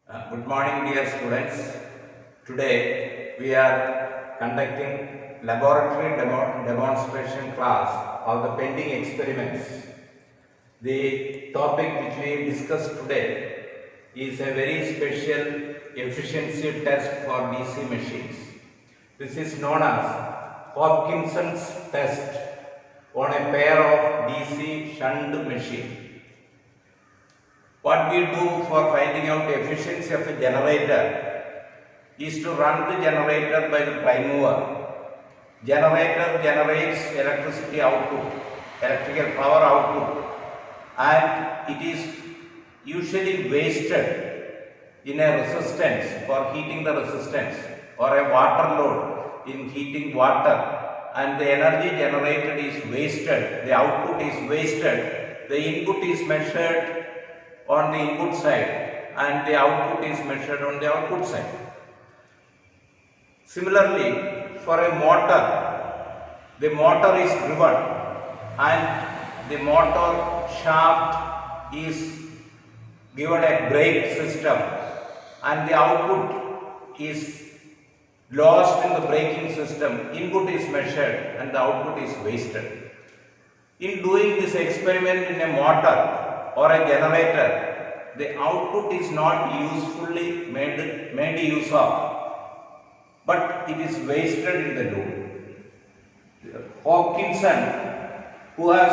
Good morning, dear students. Today we are conducting laboratory demonstration class of the pending experiments. The topic which we discuss today is a very special efficiency test for DC machines. This is known as Hopkinson's test on a pair of DC shunt machine. What we do for finding out the efficiency of a generator is to run the generator by the prime mover. Generator generates electricity output, electrical power output, and it is usually wasted in a resistance for heating the resistance or a water load in heating water, and the energy generated is wasted, the output is wasted, the input is measured on the input side and the output is measured on the output side. Similarly, for a motor, the motor is driven and the motor shaft is given a brake system and the output is lost in the braking system. Input is measured and the output is wasted. In doing this experiment in a motor or a generator, the output is not usefully made use of, but it is wasted in the loop. Hopkinson, who has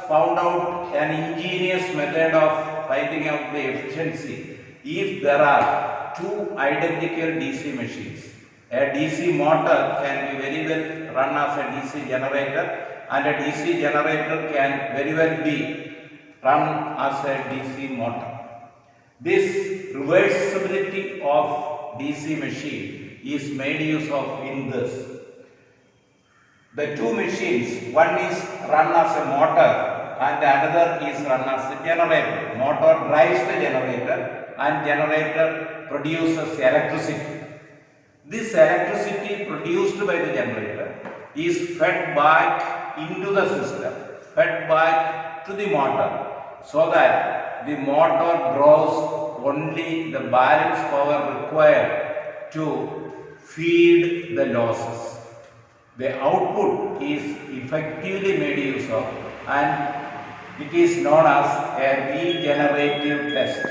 found out an ingenious method of finding out the efficiency, if there are two identical DC machines, a DC motor can be very well run as a DC generator, and a DC generator can very well be run as a DC motor. This reversibility of DC machine is made use of in this. The two machines, one is run as a motor and another is run as a generator. Motor drives the generator and generator produces electricity. This electricity produced by the generator is fed back into the system, fed back to the motor, so that the motor draws only the balance power required to feed the losses. The output is effectively made use of, and it is known as a regenerative test.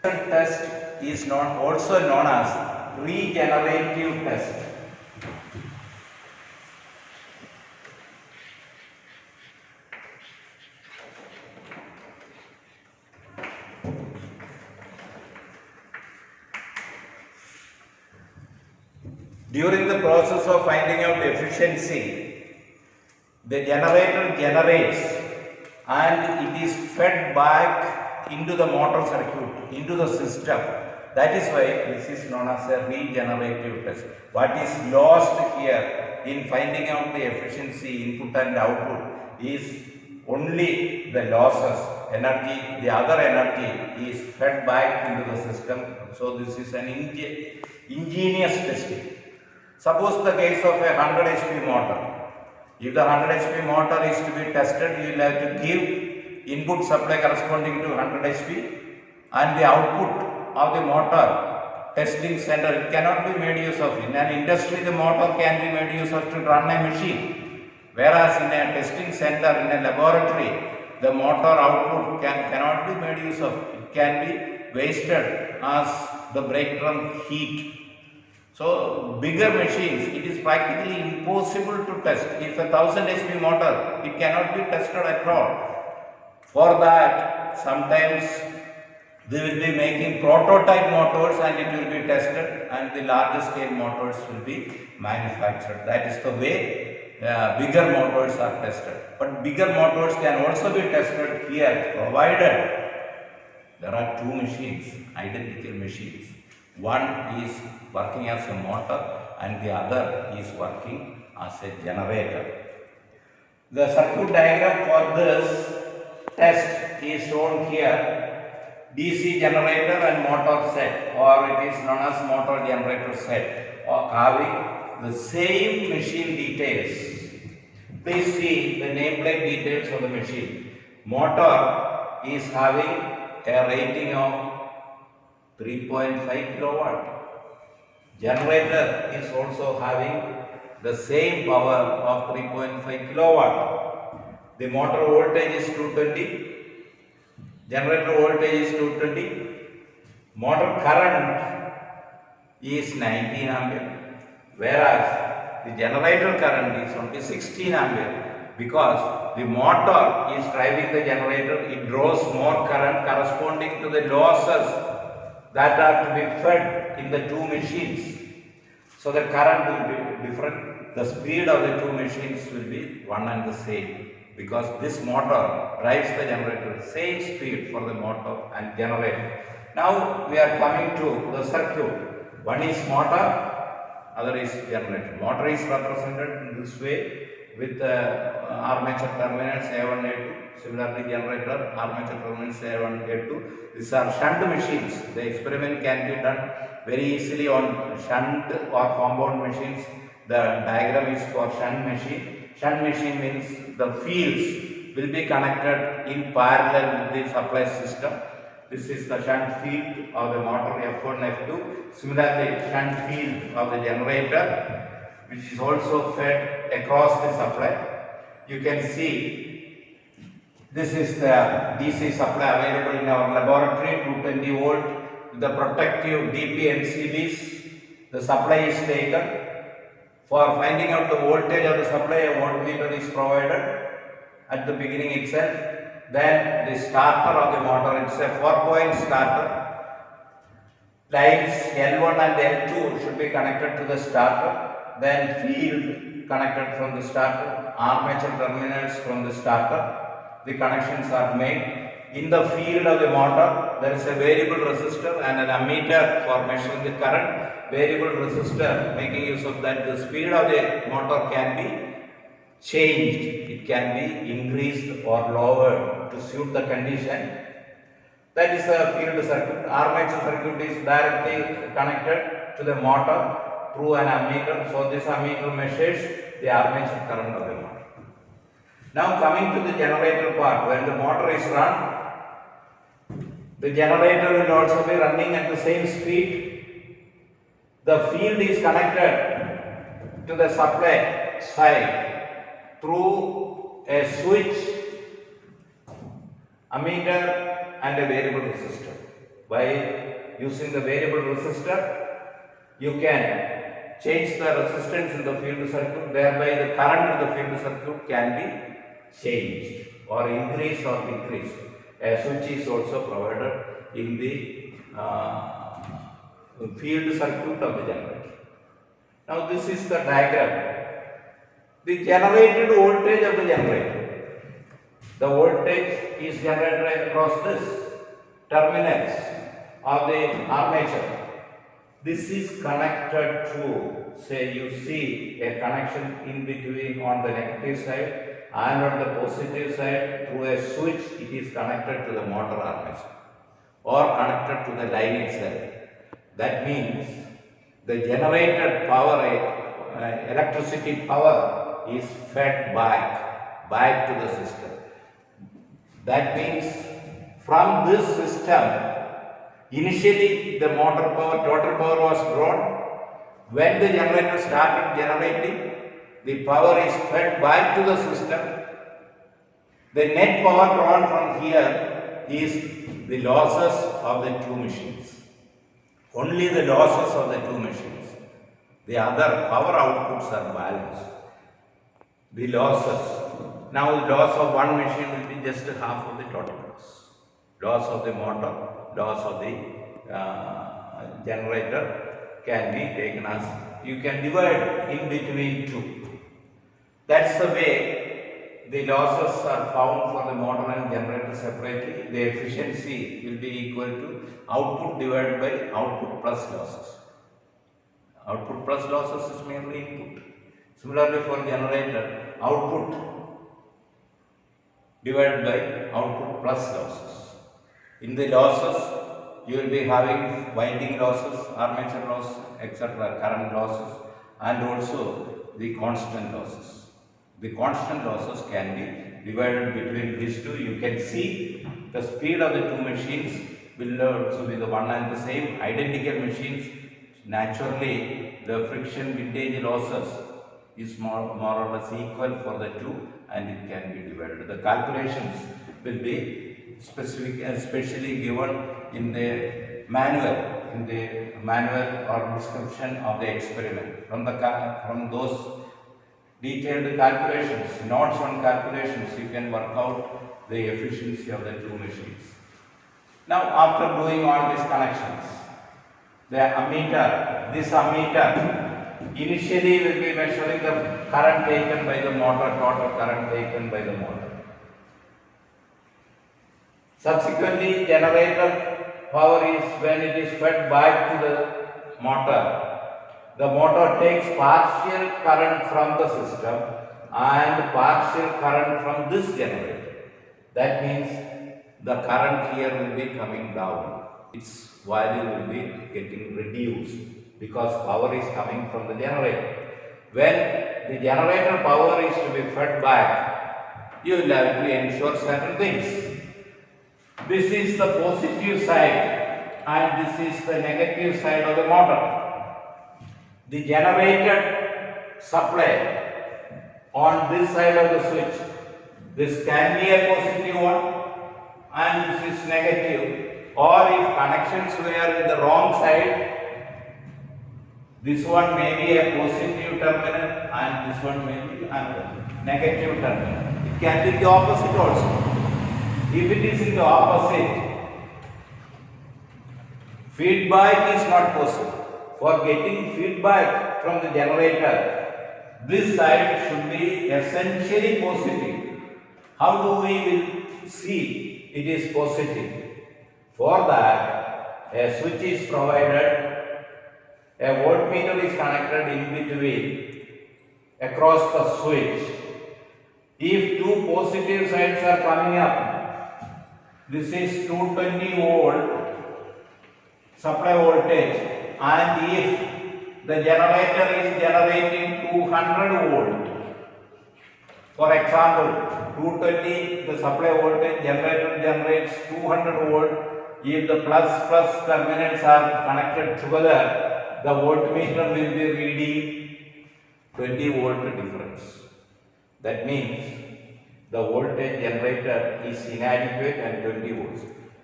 The test is also known as regenerative test. During the process of finding out efficiency, the generator generates and it is fed back into the motor circuit, into the system. That is why this is known as a regenerative test. What is lost here in finding out the efficiency input and output is only the losses, energy, the other energy is fed back into the system. So this is an ingenious testing. Suppose the case of a 100 HP motor. If the 100 HP motor is to be tested, you will have to give input supply corresponding to 100 HP and the output of the motor testing center. It cannot be made use of. In an industry, the motor can be made use of to run a machine. Whereas in a testing center, in a laboratory, the motor output cannot be made use of. It can be wasted as the brake drum heat. So, bigger machines, it is practically impossible to test. If a 1000 HP motor, it cannot be tested at all. For that, sometimes they will be making prototype motors and it will be tested, and the larger scale motors will be manufactured. That is the way bigger motors are tested. But bigger motors can also be tested here, provided there are two machines, identical machines. One is working as a motor and the other is working as a generator. The circuit diagram for this test is shown here. DC generator and motor set, or it is known as motor generator set, or having the same machine details. Please see the nameplate details of the machine. Motor is having a rating of 3.5 kilowatt. Generator is also having the same power of 3.5 kilowatt. The motor voltage is 220, generator voltage is 220, motor current is 19 ampere, whereas the generator current is only 16 ampere, because the motor is driving the generator. It draws more current corresponding to the losses that are to be fed in the two machines. So the current will be different. The speed of the two machines will be one and the same, because this motor drives the generator, same speed for the motor and generator. Now we are coming to the circuit. One is motor, other is generator. Motor is represented in this way with armature terminals A1, A2. Similarly, generator, armature terminals A1, A2. These are shunt machines. The experiment can be done very easily on shunt or compound machines. The diagram is for shunt machine. Shunt machine means the fields will be connected in parallel with the supply system. This is the shunt field of the motor F1, F2. Similarly, shunt field of the generator, which is also fed across the supply. You can see this is the DC supply available in our laboratory, 220 volt, with the protective DP MCBs. The supply is taken. For finding out the voltage of the supply, a voltmeter is provided at the beginning itself. Then the starter of the motor, it's a 4-point starter. Lines L1 and L2 should be connected to the starter. Then field connected from the starter, armature terminals from the starter. The connections are made. In the field of the motor, there is a variable resistor and an ammeter for measuring the current. Variable resistor, making use of that, the speed of the motor can be changed. It can be increased or lowered to suit the condition. That is the field circuit. Armature circuit is directly connected to the motor through an ammeter. So this ammeter measures the armature current of the motor. Now coming to the generator part, when the motor is run, the generator will also be running at the same speed. The field is connected to the supply side through a switch, ammeter and a variable resistor. By using the variable resistor, you can change the resistance in the field circuit, thereby the current in the field circuit can be changed or increased or decreased. A switch is also provided in the field circuit of the generator. Now this is the diagram. The generated voltage of the generator. The voltage is generated across this terminals of the armature. This is connected to, say you see a connection in between on the negative side and on the positive side. Through a switch it is connected to the motor armature or connected to the line itself. That means the generated power, electricity power is fed back to the system. That means from this system, initially the motor power, total power was drawn. When the generator started generating, the power is fed back to the system. The net power drawn from here is the losses of the two machines. Only the losses of the two machines. The other power outputs are balanced. The losses. Now the loss of one machine will be just half of the total loss. Loss of the motor, loss of the generator can be taken as, you can divide in between two. That's the way the losses are found for the motor and generator separately. The efficiency will be equal to output divided by output plus losses. Output plus losses is merely input. Similarly for generator, output divided by output plus losses. In the losses, you will be having winding losses, armature losses, etc., current losses, and also the constant losses. The constant losses can be divided between these two. You can see the speed of the two machines will also be the one and the same, identical machines. Naturally, the friction windage losses is more or less equal for the two, and it can be divided. The calculations will be especially given in the manual or description of the experiment. From those detailed calculations, notes on calculations, you can work out the efficiency of the two machines. Now, after doing all these connections, this ammeter initially will be measuring the current taken by the motor, total current taken by the motor. Subsequently, generator power is when it is fed back to the motor. The motor takes partial current from the system and partial current from this generator. That means the current here will be coming down. Its value will be getting reduced because power is coming from the generator. When the generator power is to be fed back, you will have to ensure certain things. This is the positive side and this is the negative side of the motor. The generated supply on this side of the switch, this can be a positive one and this is negative, or if connections were in the wrong side, this one may be a positive terminal and this one may be another negative terminal. It can be the opposite also. If it is in the opposite, feedback is not possible. For getting feedback from the generator, this side should be essentially positive. How do we will see it is positive? For that, a switch is provided, a voltmeter is connected in between across the switch. If two positive sides are coming up, this is 220 volt supply voltage, and if the generator is generating 200 volt, for example, 220 the supply voltage, generator generates 200 volt. If the plus terminals are connected together, the voltmeter will be reading 20 volt difference. That means the voltage generator is inadequate and 20 volts.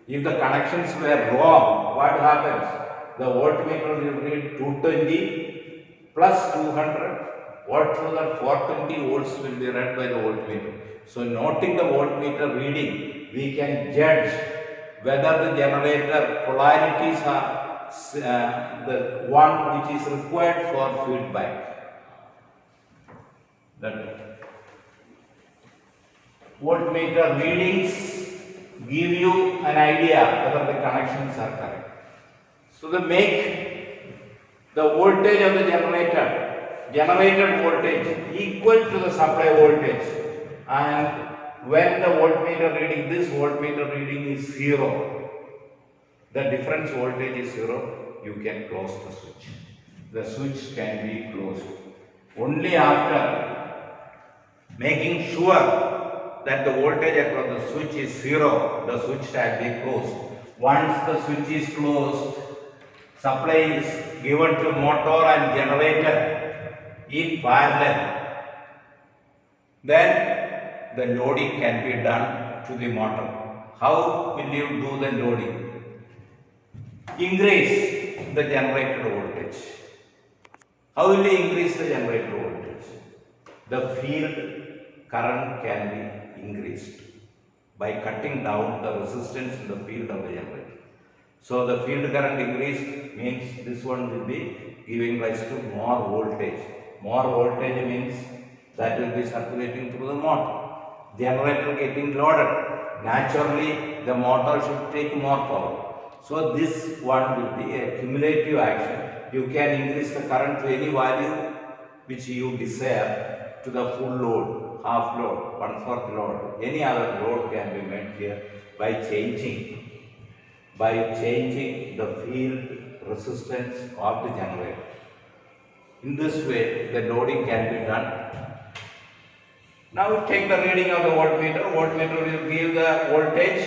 If the connections were wrong, what happens? The voltmeter will read 220 plus 200. What so that 420 volts will be read by the voltmeter. So, noting the voltmeter reading, we can judge whether the generator polarities are the one which is required for feedback. That voltmeter readings give you an idea whether the connections are correct. So, they make the voltage of the generated voltage equal to the supply voltage, and when the voltmeter reading, this voltmeter reading is 0, the difference voltage is 0, you can close the switch. The switch can be closed. Only after making sure that the voltage across the switch is 0, the switch can be closed. Once the switch is closed, supply is given to motor and generator in parallel. Then the loading can be done to the motor. How will you do the loading? Increase the generated voltage. How will you increase the generated voltage? The field current can be increased by cutting down the resistance in the field of the generator. So, the field current increased means this one will be giving rise to more voltage. More voltage means that will be circulating through the motor. Generator getting loaded. Naturally, the motor should take more power. So, this one will be a cumulative action. You can increase the current to any value which you desire to the full load, half load, 1/4 load. Any other load can be made here by changing the field resistance of the generator. In this way, the loading can be done. Now, take the reading of the voltmeter. Voltmeter will give the voltage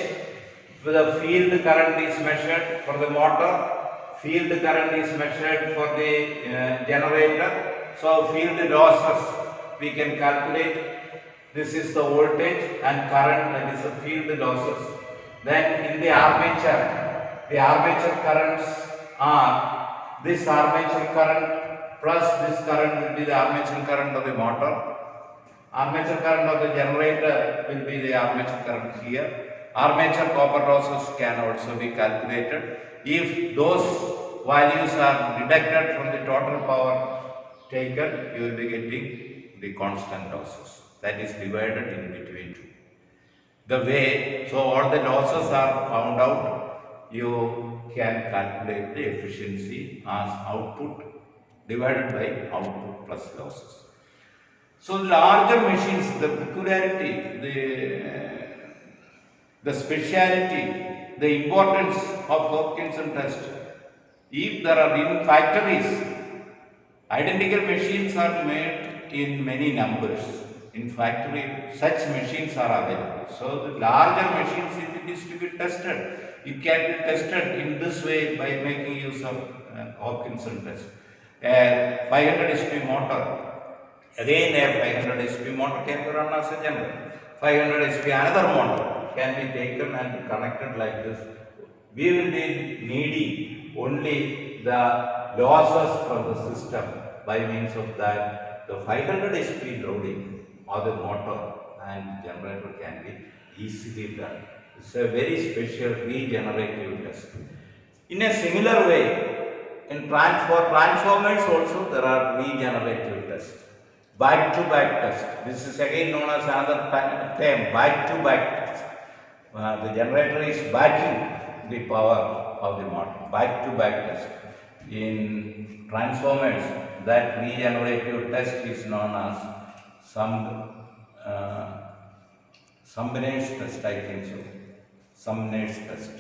The field current is measured for the motor, field current is measured for the generator. So field losses we can calculate. This is the voltage and current, that is the field losses. Then in the armature currents are this armature current plus this current will be the armature current of the motor. Armature current of the generator will be the armature current here. Armature copper losses can also be calculated. If those values are deducted from the total power taken, you will be getting the constant losses. That is divided in between two. The way, so all the losses are found out, you can calculate the efficiency as output divided by output plus losses. So larger machines, the peculiarity, the speciality, the importance of Hopkinson test. If there are in factories, identical machines are made in many numbers. In factory, such machines are available. So the larger machines, if it is to be tested, it can be tested in this way by making use of Hopkinson test. A 500 HP motor. Again, a 500 HP motor can be run as a generator. 500 HP another motor can be taken and connected like this. We will be needing only the losses from the system. By means of that, the 500 HP loading of the motor and generator can be easily done. It's a very special regenerative test. In a similar way, in transformers also there are regenerative tests. Back-to-back test. This is again known as another term, back-to-back test. The generator is backing the power of the motor. Back-to-back test. In transformers, that regenerative test is known as Sumner's test, I think so. Sumner's test.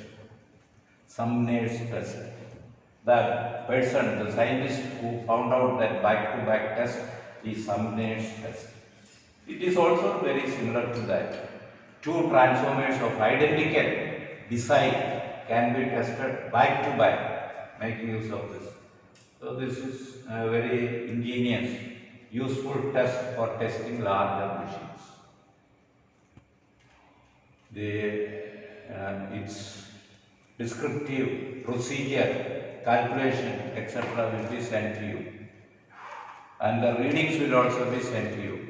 The person, the scientist who found out that back-to-back test is Sumner's test. It is also very similar to that. Two transformers of identical design can be tested back to back, making use of this. So this is a very ingenious, useful test for testing larger machines. Its descriptive procedure, calculation, etc. will be sent to you. And the readings will also be sent to you.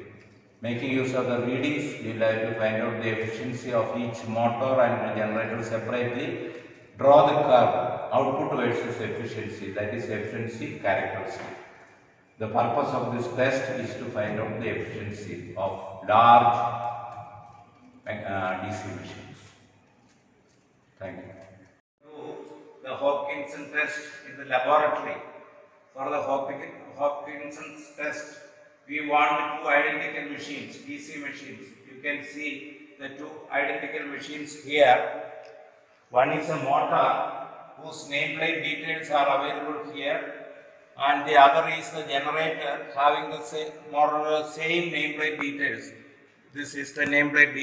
Making use of the readings, you will have to find out the efficiency of each motor and the generator separately. Draw the curve, output versus efficiency, that is efficiency characteristic. The purpose of this test is to find out the efficiency of large DC machines. Thank you. Do the Hopkinson test in the laboratory. For the Hopkinson's test, we want two identical machines, DC machines. You can see the two identical machines here. One is a motor whose nameplate details are available here, and the other is the generator having the same nameplate details. This is the nameplate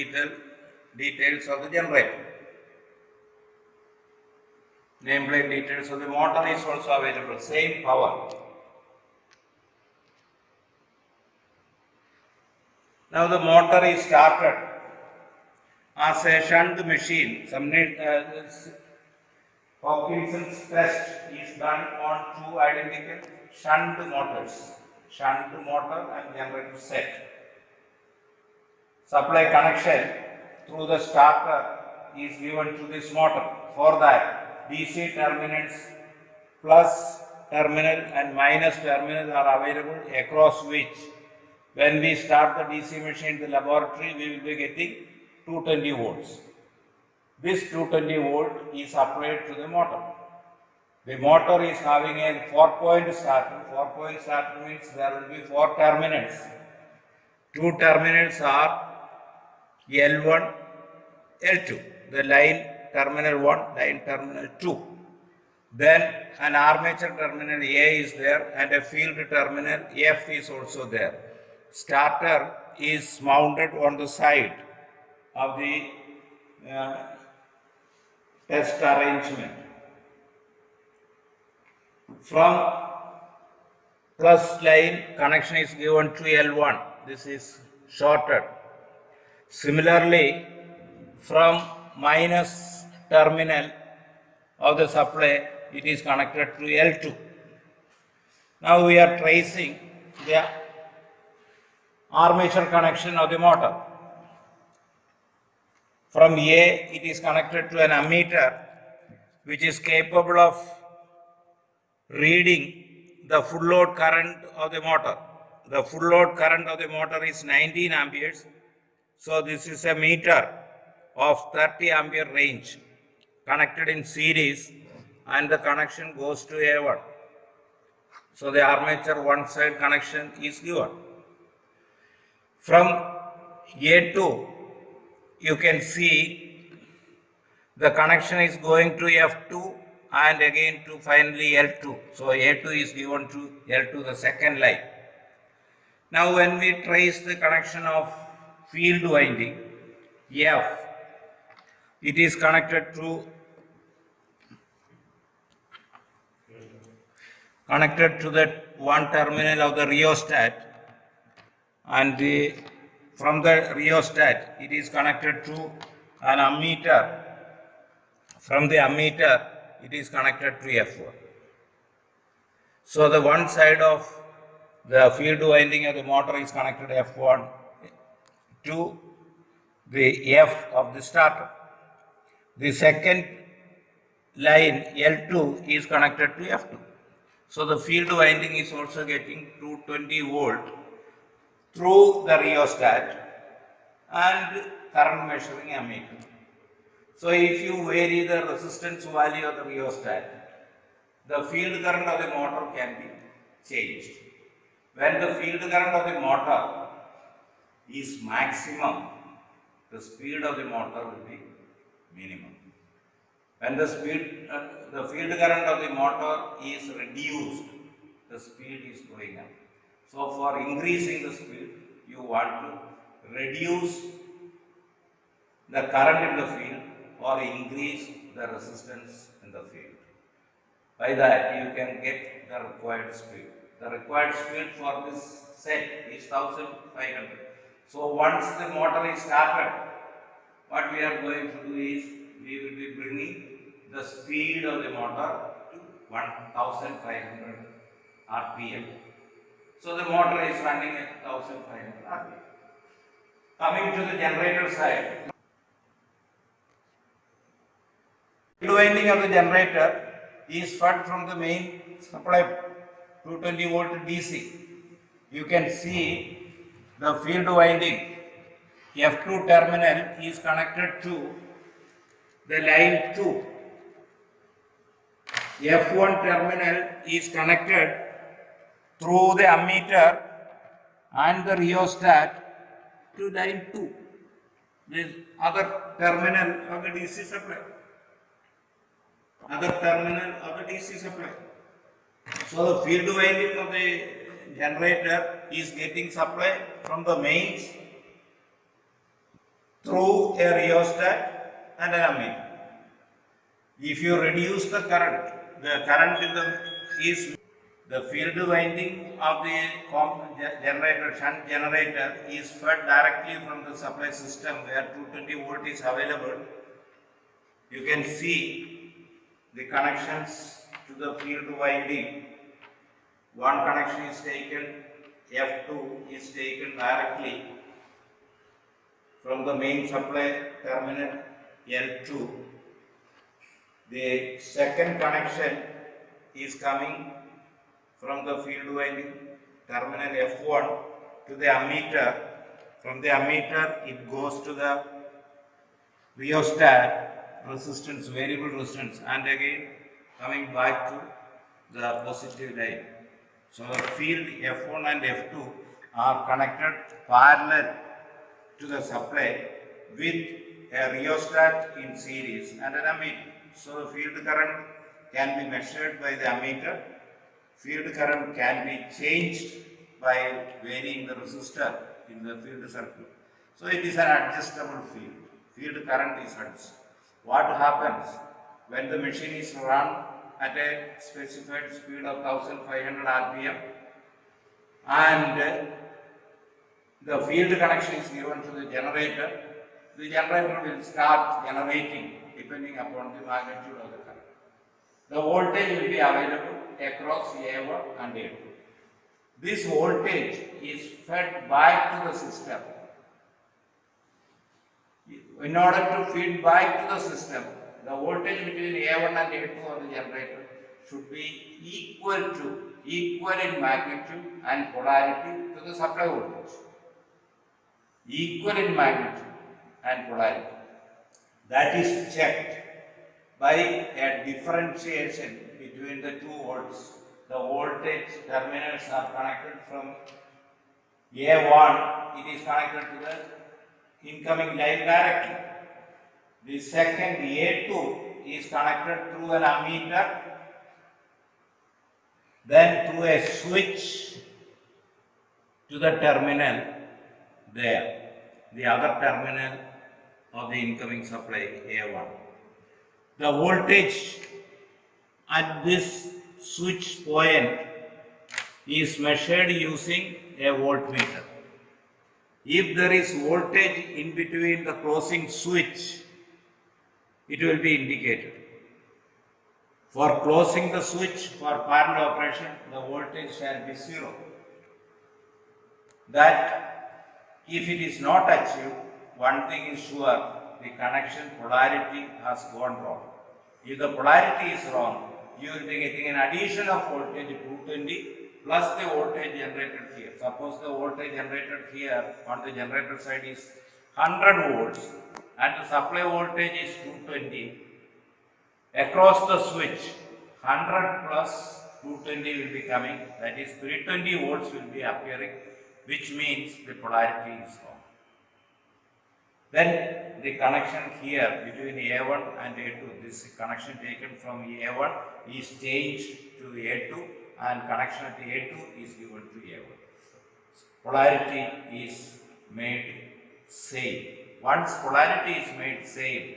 details of the generator. Nameplate details of the motor is also available, same power. Now the motor is started as a shunt machine. Hopkinson's test is done on two identical shunt motors, shunt motor and generator set. Supply connection through the starter is given to this motor. For that, DC terminals plus terminal and minus terminal are available, across which when we start the DC machine in the laboratory, we will be getting 220 volts. This 220 volt is applied to the motor. The motor is having a 4-point starter. 4-point starter means there will be 4 terminals. 2 terminals are L1, L2. The line terminal 1, line terminal 2. Then an armature terminal A is there and a field terminal F is also there. Starter is mounted on the side of the test arrangement. From plus line connection is given to L1. This is shorted. Similarly, from minus terminal of the supply, it is connected to L2. Now we are tracing the armature connection of the motor. From A, it is connected to an ammeter which is capable of reading the full load current of the motor. The full load current of the motor is 19 amperes. So this is a meter of 30 ampere range connected in series, and the connection goes to A1. So the armature one side connection is given. From A2, you can see the connection is going to F2 and again to finally L2. So A2 is given to L2, the second line. Now when we trace the connection of field winding F, it is connected to the one terminal of the rheostat, and from the rheostat it is connected to an ammeter. From the ammeter it is connected to F1. So the one side of the field winding of the motor is connected F1 to the F of the starter. The second line L2 is connected to F2. So the field winding is also getting 220 volt through the rheostat and current measuring ammeter. So if you vary the resistance value of the rheostat, the field current of the motor can be changed. When the field current of the motor is maximum, the speed of the motor will be minimum. When the field current of the motor is reduced, the speed is going up. So for increasing the speed, you want to reduce the current in the field or increase the resistance in the field. By that, you can get the required speed. The required speed for this set is 1500. So once the motor is started, what we are going to do is we will be bringing the speed of the motor to 1500 RPM. So the motor is running at 1500 RPM. Coming to the generator side, field winding of the generator is fed from the main supply 220 volt DC. You can see the field winding F2 terminal is connected to the line 2. F1 terminal is connected through the ammeter and the rheostat to line 2. This other terminal of the DC supply. So the field winding of the generator is getting supply from the mains through a rheostat and an ammeter. If you reduce the current in the field winding of the generator, shunt generator is fed directly from the supply system where 220 volt is available. You can see the connections to the field winding. One connection is taken, F2 is taken directly from the main supply terminal L2. The second connection is coming from the field winding terminal F1 to the ammeter. From the ammeter it goes to the rheostat resistance, variable resistance, and again coming back to the positive line. So the field F1 and F2 are connected parallel to the supply with a rheostat in series and an ammeter. So the field current can be measured by the ammeter. Field current can be changed by varying the resistor in the field circuit. So it is an adjustable field. Field current is adjustable. What happens when the machine is run at a specified speed of 1500 rpm and the field connection is given to the generator will start generating depending upon the magnitude of the current. The voltage will be available across A1 and A2. This voltage is fed back to the system. In order to feed back to the system, the voltage between A1 and A2 of the generator should be equal in magnitude and polarity to the supply voltage. Equal in magnitude and polarity. That is checked by a differentiation between the 2 volts. The voltage terminals are connected from A1, it is connected to the incoming line directly. The second A2 is connected through an ammeter, then through a switch to the terminal there, the other terminal of the incoming supply A1. The voltage at this switch point is measured using a voltmeter. If there is voltage in between the closing switch, it will be indicated. For closing the switch for parallel operation, the voltage shall be 0. That if it is not achieved, one thing is sure, the connection polarity has gone wrong. If the polarity is wrong, you will be getting an addition of voltage 220 plus the voltage generated here. Suppose the voltage generated here on the generator side is 100 volts and the supply voltage is 220. Across the switch, 100 plus 220 will be coming, that is 320 volts will be appearing, which means the polarity is wrong. Then the connection here between A1 and A2, this connection taken from A1 is changed to A2 and connection at A2 is given to A1. Polarity is made same. Once polarity is made same,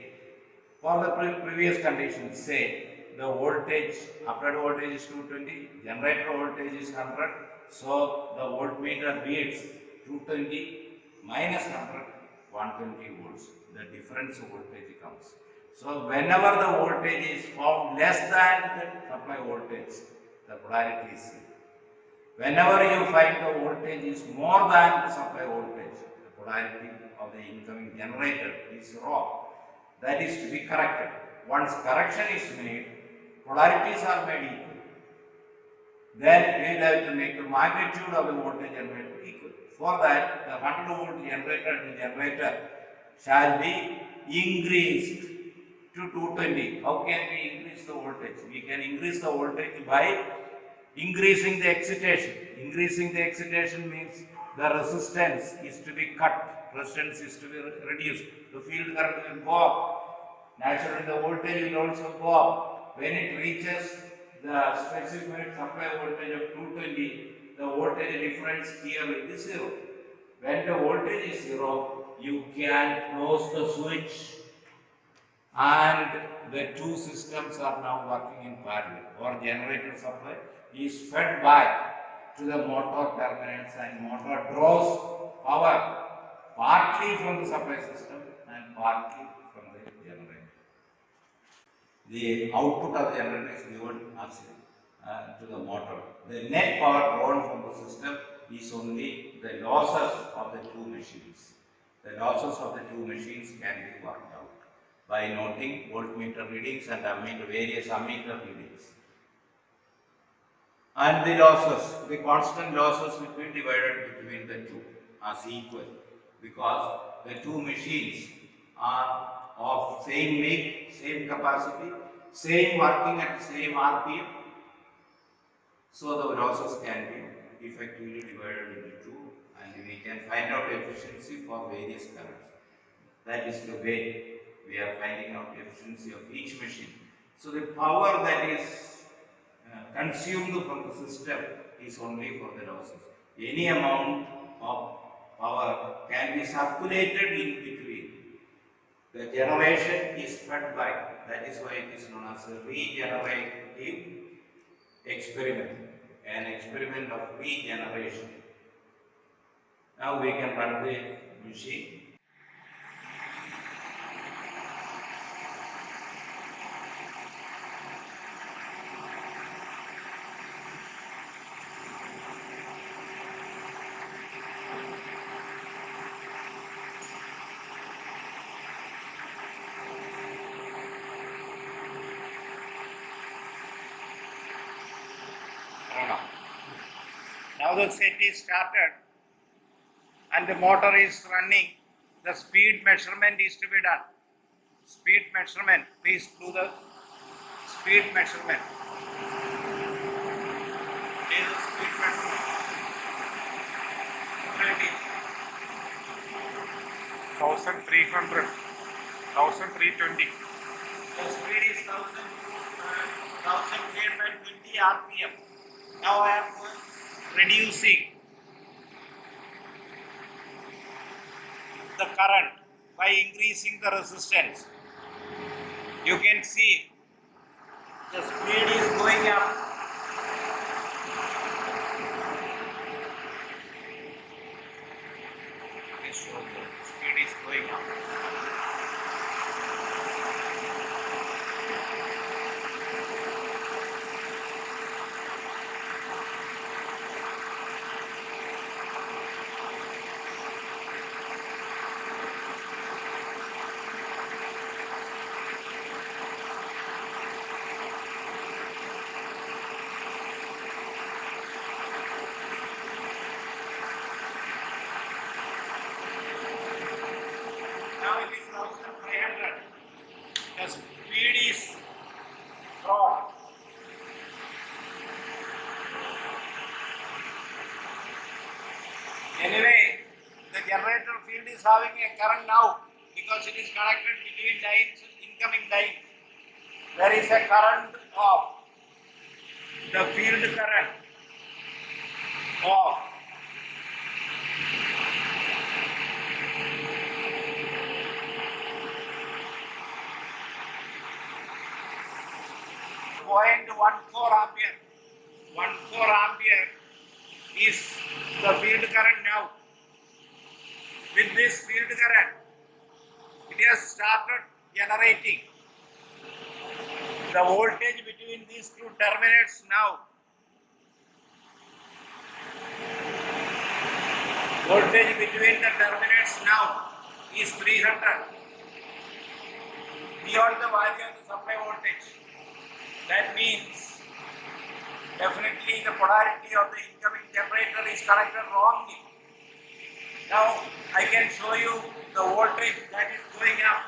for the previous condition, say the voltage, applied voltage is 220, generator voltage is 100, so the voltmeter reads 220 minus 100, 120 volts. The difference voltage comes. So whenever the voltage is found less than the supply voltage, the polarity is same. Whenever you find the voltage is more than the supply voltage, the polarity of the incoming generator is wrong. That is to be corrected. Once correction is made, polarities are made equal. Then we will have to make the magnitude of the voltage generator equal. For that, the 100 volt generator shall be increased to 220. How can we increase the voltage? We can increase the voltage by increasing the excitation. Increasing the excitation means the resistance is to be cut, resistance is to be reduced. The field current will go up. Naturally, the voltage will also go up. When it reaches the specified supply voltage of 220, the voltage difference here will be 0. When the voltage is 0, you can close the switch and the two systems are now working in parallel. Or generator supply is fed back to the motor terminals and motor draws power partly from the supply system and partly from the generator. The output of the generator is given as to the motor. The net power drawn from the system is only the losses of the two machines. The losses of the two machines can be worked out by noting voltmeter readings and various ammeter readings. And the losses, the constant losses will be divided between the two as equal, because the two machines are of same make, same capacity, same working at same RPM. So the losses can be effectively divided into two and we can find out efficiency for various currents. That is the way we are finding out the efficiency of each machine. So the power that is consumed from the system is only for the losses. Any amount of power can be circulated in between The generation is fed by, that is why it is known as a regenerative experiment, an experiment of regeneration. Now we can run the machine. Now the set is started and the motor is running. The speed measurement is to be done. Speed measurement. Please do the speed measurement. This is speed measurement. Ready. 1300, 1320. The speed is 1020 RPM. Now I am reducing the current by increasing the resistance. You can see the speed is going up. Let me show you. Speed is going up. Now it is 1300. The speed is brought. Anyway, the generator field is having a current now because it is connected between lines, incoming line. There is a current of the field current of 0.14 ampere. 14 ampere is the field current now. With this field current, it has started generating. The voltage between these two terminates now. Voltage between the terminates now is 300. Beyond the value of the supply voltage. That means definitely the polarity of the incoming generator is connected wrongly. Now I can show you the voltage that is going up.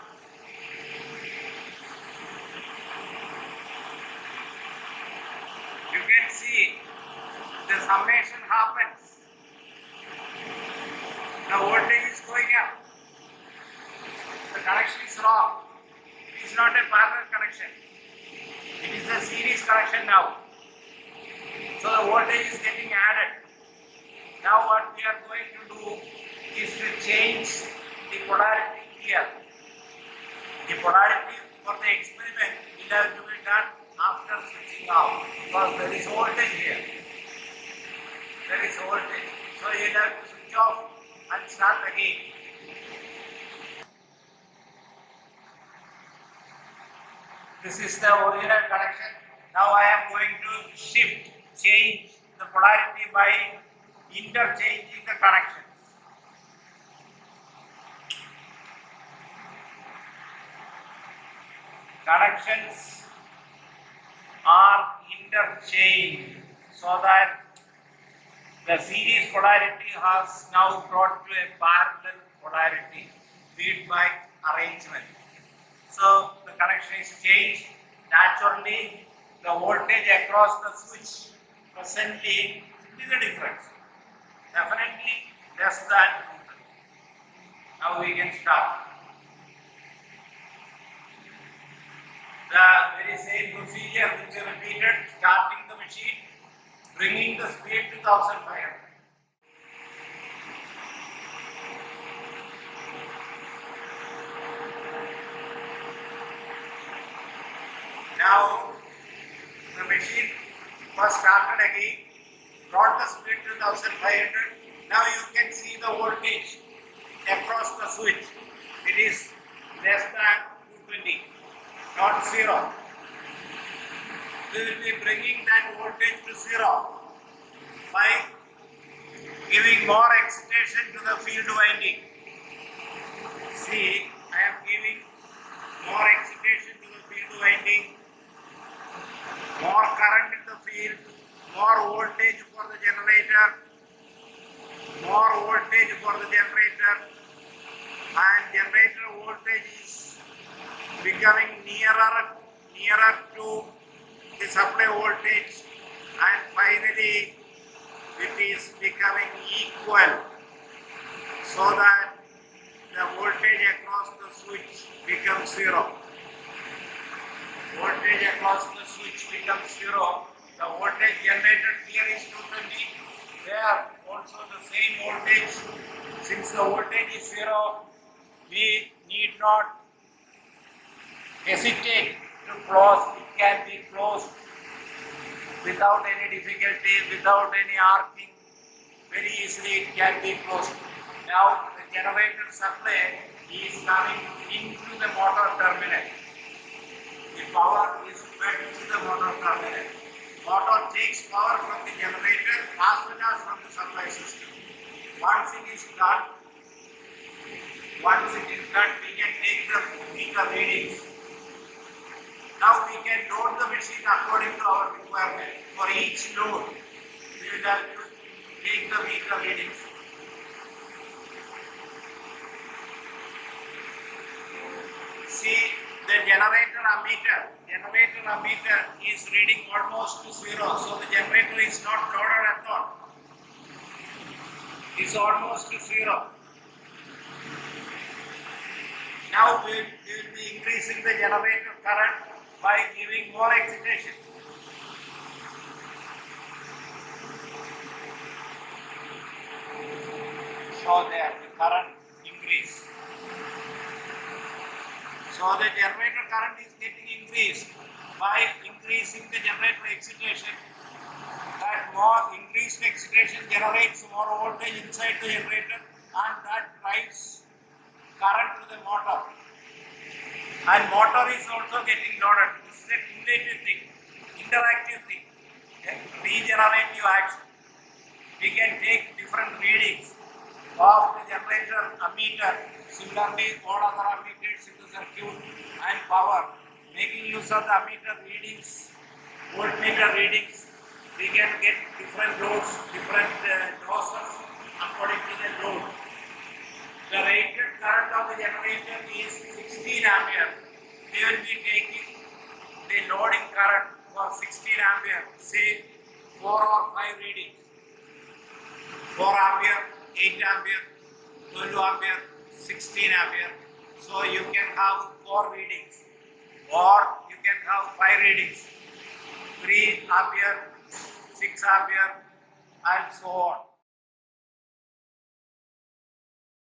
You can see the summation happens. The voltage is going up. The connection is wrong. It is not a parallel connection. It is a series connection now. So the voltage is getting added. Now what we are going to do is to change the polarity here. The polarity for the experiment will have to be done after switching off because there is voltage here. There is voltage. So you will have to switch off and start again. This is the original connection. Now I am going to change the polarity by interchanging the connections. Connections are interchanged so that the series polarity has now brought to a parallel polarity feedback arrangement. So the connection is changed. Naturally, the voltage across the switch presently is the difference. Definitely less than 230. Now we can start. The very same procedure which is repeated, starting the machine, bringing the speed to 1500. Now the machine was started again, brought the speed to 1500. Now you can see the voltage across the switch. It is less than 220, not zero. We will be bringing that voltage to zero by giving more excitation to the field winding. See, I am giving more excitation to the field winding, more current in the field, more voltage for the generator, more voltage for the generator, and generator voltage is becoming nearer to the supply voltage, and finally it is becoming equal, so that the voltage across the switch becomes zero. Voltage across the switch becomes zero. The voltage generated here is 220. There also the same voltage. Since the voltage is zero, we need not hesitate to close. It can be closed without any difficulty, without any arcing. Very easily it can be closed. Now the generator supply is coming into the motor terminal. The power is fed to the motor terminal. Motor takes power from the generator as well as from the supply system. Once it is done, we can take the meter readings. Now we can load the machine according to our requirement. For each load, we will have to take the meter readings. See, the generator ammeter is reading almost to zero, so the generator is not loaded at all. It's almost to zero. Now we will be increasing the generator current by giving more excitation. So there the current increase. So the generator current is getting increased by increasing the generator excitation. That more increased excitation generates more voltage inside the generator, and that drives current to the motor. And motor is also getting loaded. This is a cumulative thing, interactive thing, regenerative action. We can take different readings of the generator ammeter. Similarly, all other ammeters in the circuit and power. Making use of the ammeter readings, voltmeter readings, we can get different loads, different doses according to the load. The rated current of the generator is 16 ampere. We will be taking the loading current for 16 ampere, say 4 or 5 readings. 4 ampere, 8 ampere, 12 ampere, 16 ampere. So you can have 4 readings, or you can have 5 readings, 3 ampere, 6 ampere, and so on.